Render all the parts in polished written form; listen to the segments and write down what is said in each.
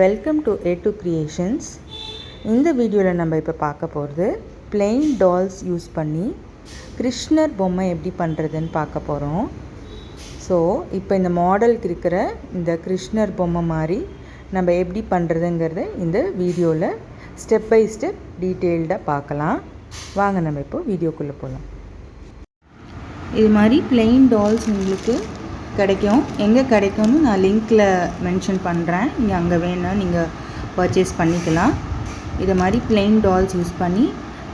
Welcome to A2 Creations. இந்த வீடியோவில் நம்ம இப்போ பார்க்க போகிறது plain dolls யூஸ் பண்ணி கிருஷ்ணர் பொம்மை எப்படி பண்ணுறதுன்னு பார்க்க போகிறோம். ஸோ இப்போ இந்த மாடலுக்கு இருக்கிற இந்த கிருஷ்ணர் பொம்மை மாதிரி நம்ம எப்படி பண்ணுறதுங்கிறத இந்த வீடியோவில் ஸ்டெப் பை ஸ்டெப் டீட்டெயில்டாக பார்க்கலாம். வாங்க நம்ம இப்போ வீடியோக்குள்ளே போகலாம். இது மாதிரி plain dolls உங்களுக்கு கிடைக்கும். எங்கே கிடைக்கும்னு நான் லிங்க்கில் மென்ஷன் பண்ணுறேன். நீங்கள் அங்கே வேணால் நீங்கள் பர்ச்சேஸ் பண்ணிக்கலாம். இது மாதிரி plain dolls யூஸ் பண்ணி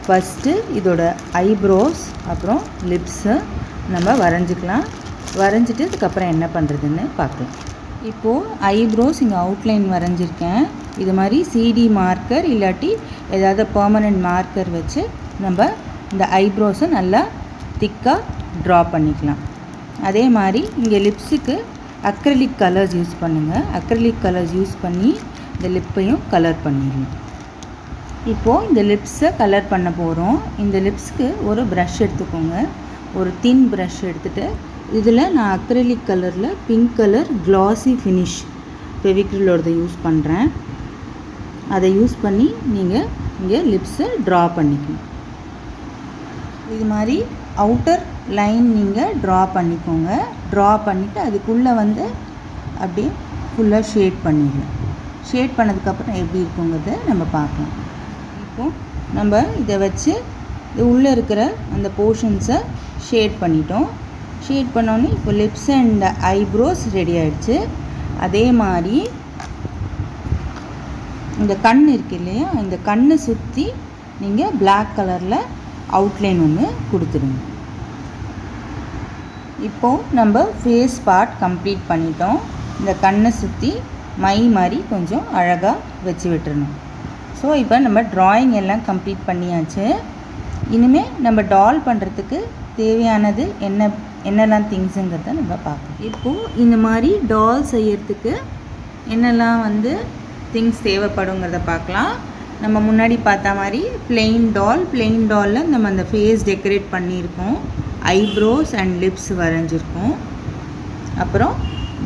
ஃபஸ்ட்டு இதோட ஐப்ரோஸ் அப்புறம் லிப்ஸு நம்ம வரைஞ்சிக்கலாம். வரைஞ்சிட்டு அதுக்கப்புறம் என்ன பண்ணுறதுன்னு பார்க்கலாம். இப்போது ஐப்ரோஸ் இங்கே அவுட்லைன் வரைஞ்சிருக்கேன். இது மாதிரி சிடி மார்க்கர் இல்லாட்டி ஏதாவது பர்மனெண்ட் மார்க்கர் வச்சு நம்ம இந்த ஐப்ரோஸை நல்லா திக்காக ட்ரா பண்ணிக்கலாம். அதே மாதிரி இங்கே லிப்ஸுக்கு அக்ரிலிக் கலர்ஸ் யூஸ் பண்ணுங்கள். அக்ரிலிக் கலர்ஸ் யூஸ் பண்ணி இந்த லிப்பையும் கலர் பண்ணிடலாம். இப்போது இந்த லிப்ஸை கலர் பண்ண போகிறோம். இந்த லிப்ஸுக்கு ஒரு ப்ரஷ் எடுத்துக்கோங்க. ஒரு தின் ப்ரஷ் எடுத்துகிட்டு இதில் நான் அக்ரிலிக் கலரில் பிங்க் கலர் க்ளாஸி ஃபினிஷ் ஃபெவிக்ரிலோடதை யூஸ் பண்ணுறேன். அதை யூஸ் பண்ணி நீங்கள் இங்கே லிப்ஸை ட்ரா பண்ணிக்கணும். இது மாதிரி அவுட்டர் லைன் நீங்கள் ட்ரா பண்ணிக்கோங்க. ட்ரா பண்ணிவிட்டு அதுக்குள்ளே வந்து அப்படியே ஃபுல்லாக ஷேட் பண்ணிடலாம். ஷேட் பண்ணதுக்கப்புறம் எப்படி இருக்குங்கிறத நம்ம பார்க்கலாம். இப்போது நம்ம இதை வச்சு இது உள்ளே இருக்கிற அந்த போர்ஷன்ஸை ஷேட் பண்ணிட்டோம். ஷேட் பண்ணோன்னே இப்போ லிப்ஸ் அண்ட் ஐப்ரோஸ் ரெடி ஆகிடுச்சு. அதே மாதிரி இந்த கண் இருக்குது இல்லையா, இந்த கண்ணை சுற்றி நீங்கள் பிளாக் கலரில் அவுட்லைன் ஒன்று கொடுத்துருங்க. இப்போது நம்ம ஃபேஸ் பார்ட் கம்ப்ளீட் பண்ணிட்டோம். இந்த கண்ணை சுற்றி மை மாதிரி கொஞ்சம் அழகாக வச்சு விட்டுறணும். ஸோ இப்போ நம்ம ட்ராயிங் எல்லாம் கம்ப்ளீட் பண்ணியாச்சு. இனிமேல் நம்ம டால் பண்ணுறதுக்கு தேவையானது என்னெல்லாம் திங்ஸுங்கிறத நம்ம பார்க்கலாம். இப்போது இந்த மாதிரி டால் செய்யறதுக்கு என்னெல்லாம் திங்ஸ் தேவைப்படுங்கிறத பார்க்கலாம். நம்ம முன்னாடி பார்த்த மாதிரி plain டாலில் நம்ம அந்த ஃபேஸ் டெக்கரேட் பண்ணியிருக்கோம். ஐப்ரோஸ் அண்ட் லிப்ஸ் வரைஞ்சிருக்கோம். அப்புறம்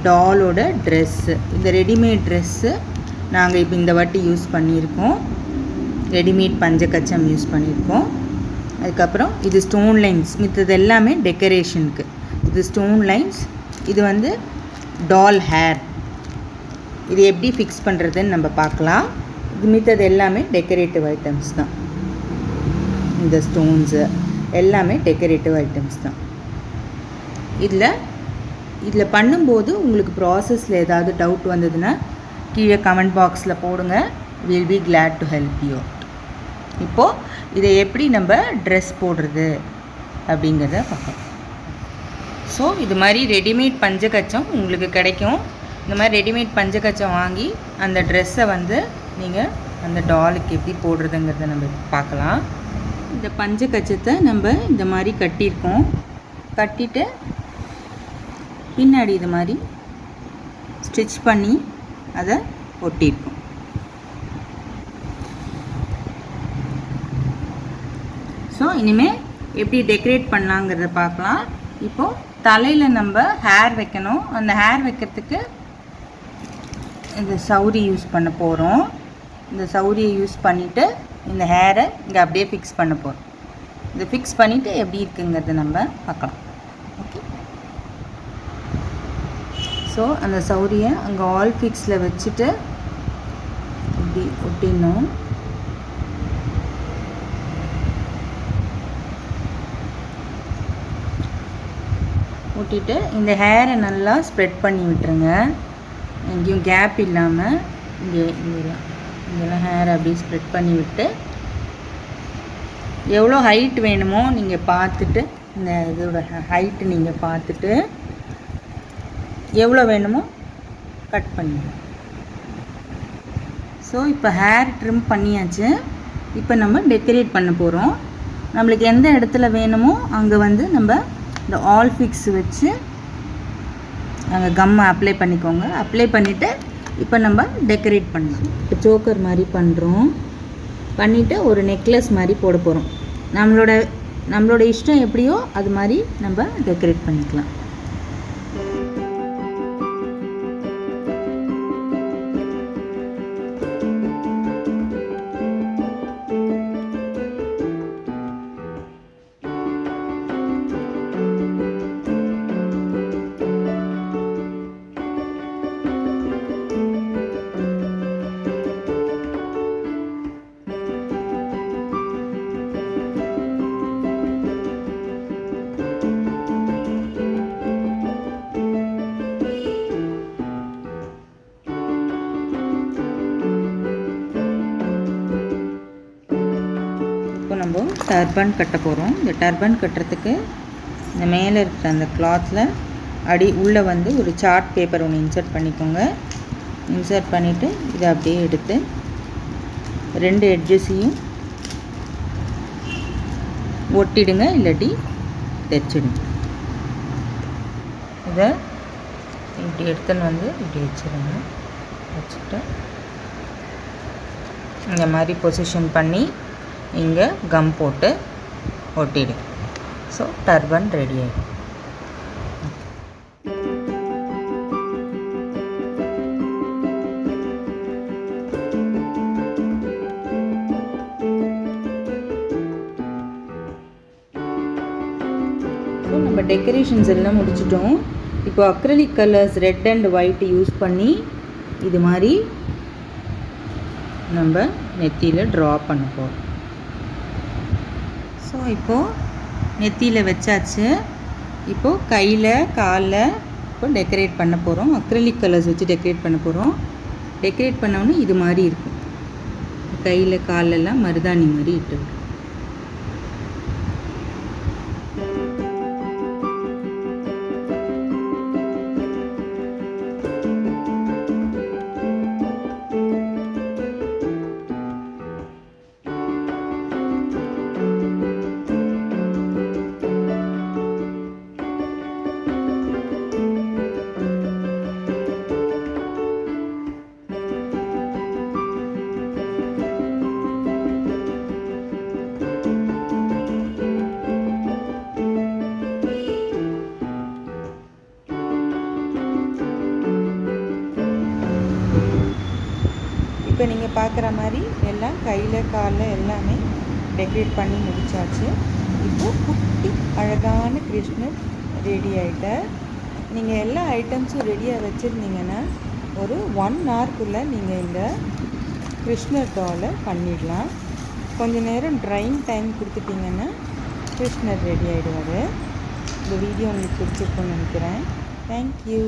டாலோட ட்ரெஸ்ஸு, இந்த ரெடிமேட் ட்ரெஸ்ஸு நாங்கள் இப்போ இந்த வாட்டி யூஸ் பண்ணியிருக்கோம். ரெடிமேட் பஞ்சகச்சம் யூஸ் பண்ணியிருக்கோம். அதுக்கப்புறம் இது ஸ்டோன் லைன்ஸ், மித்தது எல்லாமே டெக்கரேஷனுக்கு. இது ஸ்டோன் லைன்ஸ், இது டால் ஹேர். இது எப்படி ஃபிக்ஸ் பண்ணுறதுன்னு நம்ம பார்க்கலாம். இது மித்தது எல்லாமே டெக்கரேட்டிவ் ஐட்டம்ஸ் தான். இந்த ஸ்டோன்ஸு எல்லாமே டெக்கரேட்டிவ் ஐட்டம்ஸ் தான். இதில் பண்ணும்போது உங்களுக்கு ப்ராசஸில் ஏதாவது டவுட் வந்ததுன்னா கீழே கமெண்ட் பாக்ஸில் போடுங்க. Will be glad to help you. இப்போது இதை எப்படி நம்ம ட்ரெஸ் போடுறது அப்படிங்கிறத பார்க்கலாம். ஸோ இது மாதிரி ரெடிமேட் பஞ்சகச்சம் உங்களுக்கு கிடைக்கும். இந்த மாதிரி ரெடிமேட் பஞ்சகச்சம் வாங்கி அந்த ட்ரெஸ்ஸை நீங்கள் அந்த டாலுக்கு எப்படி போடுறதுங்கிறத நம்ம பார்க்கலாம். இந்த பஞ்சகச்சத்தை நம்ம இந்த மாதிரி கட்டியிருக்கோம். கட்டிட்டு பின்னாடி இது மாதிரி ஸ்டிச் பண்ணி அதை ஒட்டியிருக்கோம். ஸோ இனிமேல் எப்படி டெக்கரேட் பண்ணலாங்கிறத பார்க்கலாம். இப்போது தலையில் நம்ம ஹேர் வைக்கணும். அந்த ஹேர் வைக்கிறதுக்கு இந்த சௌரி யூஸ் பண்ண போகிறோம். இந்த சௌரியை யூஸ் பண்ணிவிட்டு இந்த ஹேரை இங்கே அப்படியே ஃபிக்ஸ் பண்ண போகிறோம். இதை ஃபிக்ஸ் பண்ணிவிட்டு எப்படி இருக்குங்கிறத நம்ம பார்க்கலாம். ஓகே. ஸோ அந்த சௌரியை அங்கே ஆல் ஃபிக்ஸில் வச்சுட்டு இப்படி ஒட்டிடணும். ஒட்டிட்டு இந்த ஹேரை நல்லா ஸ்ப்ரெட் பண்ணி விட்டுருங்க. எங்கேயும் கேப் இல்லாமல் இங்கெல்லாம் ஹேர் அப்படியே ஸ்ப்ரெட் பண்ணி விட்டு எவ்வளோ ஹைட் வேணுமோ நீங்கள் பார்த்துட்டு இந்த இதோட ஹைட்டு நீங்கள் பார்த்துட்டு எவ்வளோ வேணுமோ கட் பண்ணிடுங்க. ஸோ இப்போ ஹேர் ட்ரிம் பண்ணியாச்சு. இப்போ நம்ம டெக்கரேட் பண்ண போகிறோம். நம்மளுக்கு எந்த இடத்துல வேணுமோ அங்கே நம்ம இந்த ஆல் ஃபிக்ஸ் வச்சு அங்கே கம்மை அப்ளை பண்ணிக்கோங்க. அப்ளை பண்ணிவிட்டு இப்போ நம்ம டெக்கரேட் பண்ணலாம். இப்போ சோக்கர் மாதிரி பண்ணுறோம். பண்ணிவிட்டு ஒரு நெக்லஸ் மாதிரி போட போகிறோம். நம்மளோட இஷ்டம் எப்படியோ அது மாதிரி நம்ம டெக்கரேட் பண்ணிக்கலாம். டர்பன் கட்ட போகிறோம். இந்த டர்பன் கட்டுறதுக்கு இந்த மேலே இருக்கிற அந்த கிளாத்தில் உள்ளே வந்து ஒரு சார்ட் பேப்பர் ஒன்று இன்சர்ட் பண்ணிக்கோங்க. இன்சர்ட் பண்ணிவிட்டு இதை அப்படியே எடுத்து 2 எட்ஜஸையும் ஒட்டிடுங்க, இல்லாட்டி தைச்சிடுங்க. இதை இப்படி எடுத்துன்னு வந்து இப்படி வச்சுருங்க. வச்சுட்டு இந்த மாதிரி பொசிஷன் பண்ணி இங்கே கம் போட்டு ஒட்டிடுங்க. ஸோ டர்பன் ரெடி ஆகிடும். ஸோ நம்ம டெக்கரேஷன்ஸ் எல்லாம் முடிச்சிட்டோம். இப்போ acrylic colours red and white use பண்ணி இது மாதிரி நம்ம நெத்தியில் ட்ரா பண்ண போகிறோம். ஸோ இப்போது நெத்தியில் வச்சாச்சு. இப்போது கையில் காலில் இப்போ டெக்கரேட் பண்ண போகிறோம். அக்ரிலிக் கலர்ஸ் வச்சு டெக்கரேட் பண்ண போகிறோம். டெக்கரேட் பண்ணோன்னே இது மாதிரி இருக்கும். கையில் காலெல்லாம் மருதாணி மாதிரி இட்டு. இப்போ நீங்கள் பார்க்குற மாதிரி எல்லாம் கையில் காலில் எல்லாமே டெக்கரேட் பண்ணி முடித்தாச்சு. இப்போது குட்டி அழகான கிருஷ்ணர் ரெடி ஆகிட்டார். நீங்கள் எல்லா ஐட்டம்ஸும் ரெடியாக வச்சுருந்தீங்கன்னா ஒரு 1 ஹவர்க்குள்ளே நீங்கள் இந்த கிருஷ்ணர் டாலை பண்ணிடலாம். கொஞ்சம் நேரம் ட்ரைங் டைம் கொடுத்துட்டிங்கன்னா கிருஷ்ணர் ரெடி ஆகிடுவார். இந்த வீடியோ உங்களுக்கு பிடிச்சிருக்குன்னு நினைக்கிறேன். தேங்க்யூ.